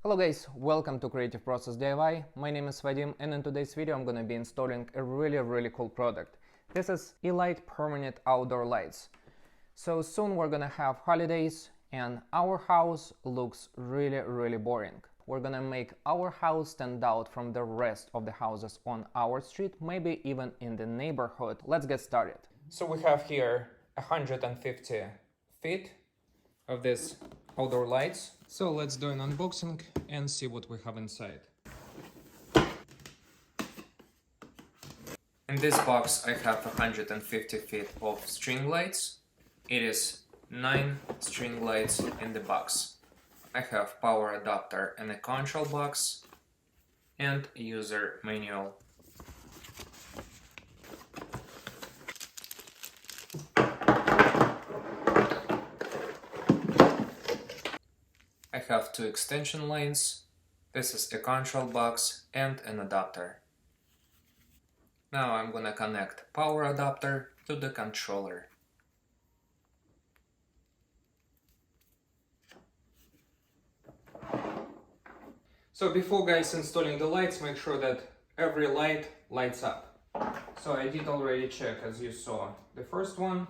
Hello guys, welcome to Creative Process DIY. My name is Vadim, and in today's video I'm gonna be installing a really cool product. This is Yeelight permanent outdoor lights. So soon we're gonna have holidays and our house looks really boring. We're gonna make our house stand out from the rest of the houses on our street, maybe even in the neighborhood. Let's get started. So we have here 150 feet of this outdoor lights. So let's do an unboxing and see what we have inside. In this box I have 150 feet of string lights. It is 9 string lights in the box. I have power adapter and a control box and a user manual. I have 2 extension lines. This is a control box and an adapter. Now I'm gonna connect power adapter to the controller. So before guys installing the lights, make sure that every light lights up. So I did already check, as you saw, the first one.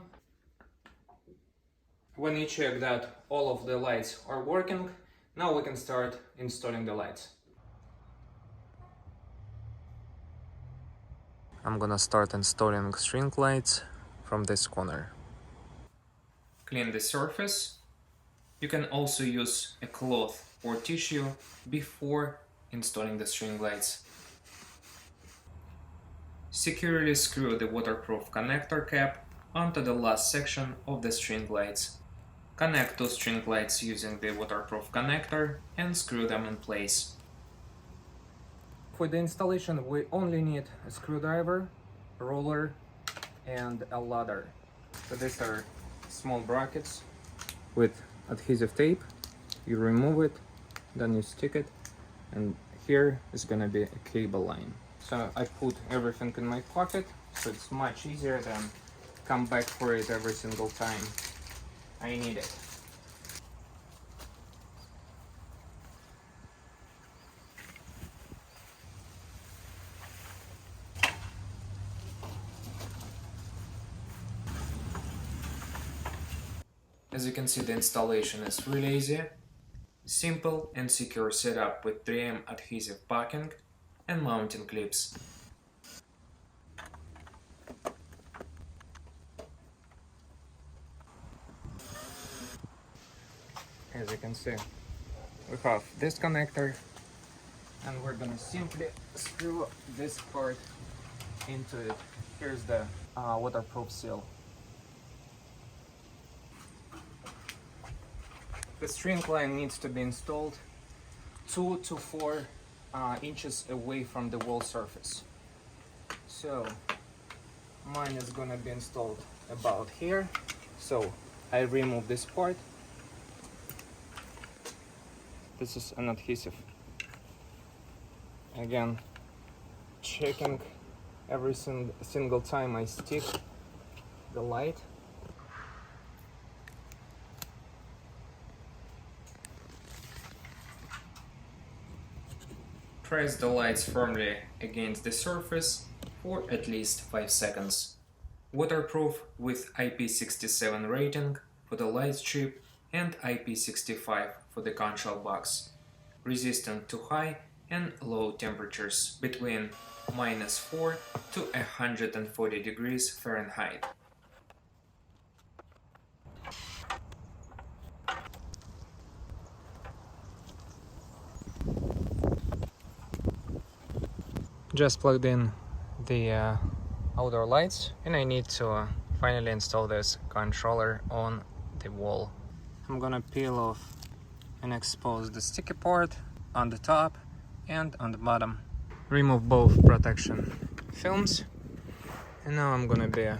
When you check that all of the lights are working, now we can start installing the lights. I'm gonna start installing string lights from this corner. Clean the surface. You can also use a cloth or tissue before installing the string lights. Securely screw the waterproof connector cap onto the last section of the string lights. Connect 2 string lights using the waterproof connector and screw them in place. For the installation we only need a screwdriver, a roller and a ladder. So these are small brackets with adhesive tape. You remove it, then you stick it, and here is gonna be a cable line. So I put everything in my pocket, so it's much easier than come back for it every single time I need it. As you can see, the installation is really easy. Simple and secure setup with 3M adhesive backing and mounting clips. As you can see, we have this connector and we're gonna simply screw this part into it. Here's the waterproof seal. The string line needs to be installed 2 to 4 inches away from the wall surface. So mine is gonna be installed about here. So I remove this part. This is an adhesive. Again, checking every single time I stick the light. Press the lights firmly against the surface for at least 5 seconds. Waterproof with IP67 rating for the light strip and IP65 for the control box. Resistant to high and low temperatures between -4 to 140 degrees Fahrenheit. Just plugged in the outdoor lights and I need to finally install this controller on the wall. I'm gonna peel off and expose the sticky part on the top and on the bottom. Remove both protection films and now I'm gonna be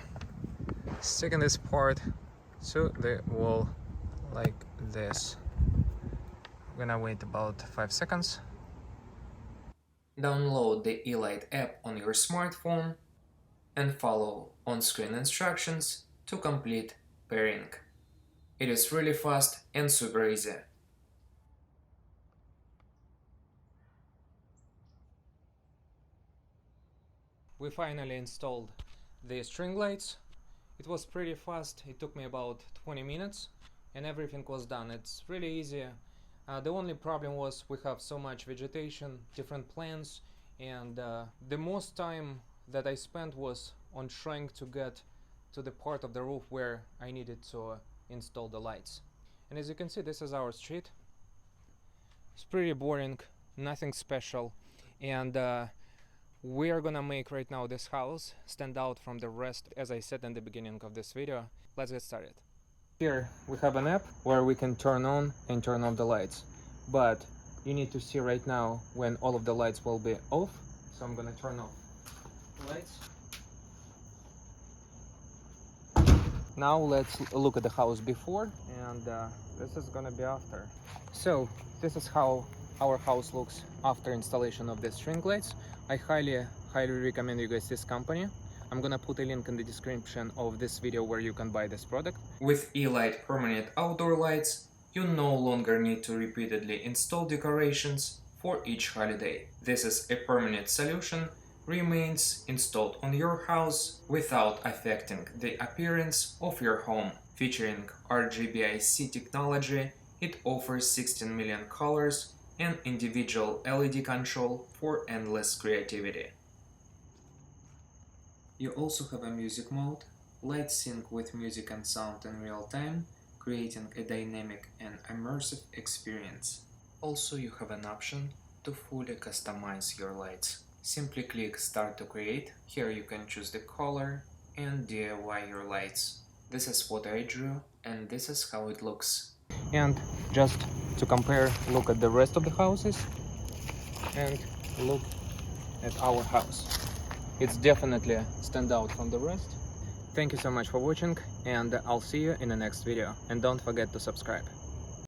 sticking this part to the wall like this. I'm gonna wait about 5 seconds. Download the Yeelight app on your smartphone and follow on-screen instructions to complete pairing. It is really fast and super easy. we finally installed the string lights. It was pretty fast. It took me about 20 minutes and everything was done. It's really easy. The only problem was we have so much vegetation, different plants, and the most time that I spent was on trying to get to the part of the roof where I needed to install the lights. And as you can see, this is our street. It's pretty boring, nothing special, and we are gonna make right now this house stand out from the rest, as I said in the beginning of this video. Let's get started. Here we have an app where we can turn on and turn off the lights, but you need to see right now when all of the lights will be off. So I'm gonna turn off the lights. Now let's look at the house before, and this is gonna be after. So this is how our house looks after installation of the string lights. I highly recommend you guys this company. I'm gonna put a link in the description of this video where you can buy this product. With Yeelight permanent outdoor lights, you no longer need to repeatedly install decorations for each holiday. This is a permanent solution, remains installed on your house without affecting the appearance of your home. Featuring RGBIC technology, it offers 16 million colors and individual LED control for endless creativity. You also have a music mode. Lights sync with music and sound in real time, creating a dynamic and immersive experience. Also, you have an option to fully customize your lights. Simply click Start to Create. Here you can choose the color and DIY your lights. This is what I drew, and this is how it looks. And just to compare, look at the rest of the houses and look at our house. It's definitely stand out from the rest. Thank you so much for watching, and I'll see you in the next video. And don't forget to subscribe.